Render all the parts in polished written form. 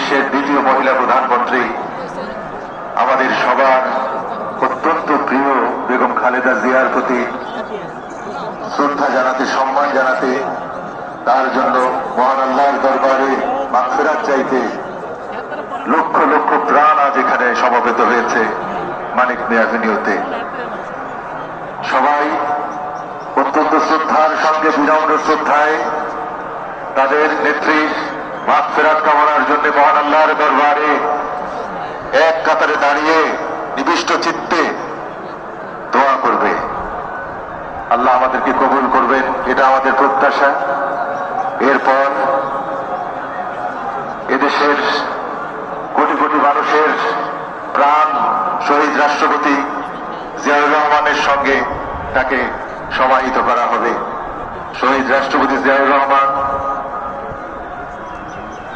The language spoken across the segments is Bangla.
দেশের দ্বিতীয় মহিলা প্রধানমন্ত্রী, আমাদের সবার অত্যন্ত প্রিয় বেগম খালেদা জিয়ার প্রতি শ্রদ্ধা জানাতে, সম্মান জানাতে, তার জন্য মহান আল্লাহর দরবারে মাগফিরাত চাইতে লক্ষ লক্ষ প্রাণ আজ এখানে সমবেত হয়েছে মানিক মিয়া এভিনিউতে। সবাই অত্যন্ত শ্রদ্ধার সঙ্গে, বিনম্র শ্রদ্ধায় তাদের নেত্রীর মাগফিরাত কামনার জন্য মহান আল্লাহর দরবারে এক কাতারে দাঁড়িয়ে নিবিষ্ট চিত্তে দোয়া করবে। আল্লাহ আমাদেরকে কবুল করবেন, এটা আমাদের প্রত্যাশা। এরপর এদেশের কোটি কোটি মানুষের প্রাণ শহীদ রাষ্ট্রপতি জিয়াউর রহমানের সঙ্গে তাকে সমাহিত করা হবে। শহীদ রাষ্ট্রপতি জিয়াউর রহমান,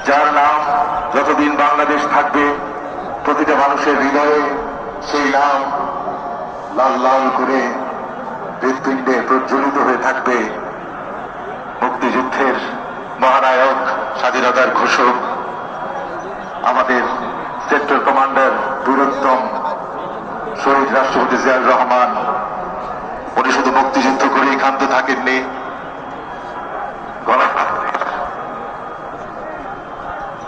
যার নাম যতদিন বাংলাদেশ থাকবে প্রতিটা মানুষের হৃদয়ে সেই নাম লাল লাল করে হৃৎপিণ্ডে প্রজ্বলিত হয়ে থাকবে। মুক্তিযুদ্ধের মহানায়ক, স্বাধীনতার ঘোষক, আমাদের সেক্টর কমান্ডার বীরোত্তম শহীদ রাষ্ট্রপতি জিয়াউর রহমান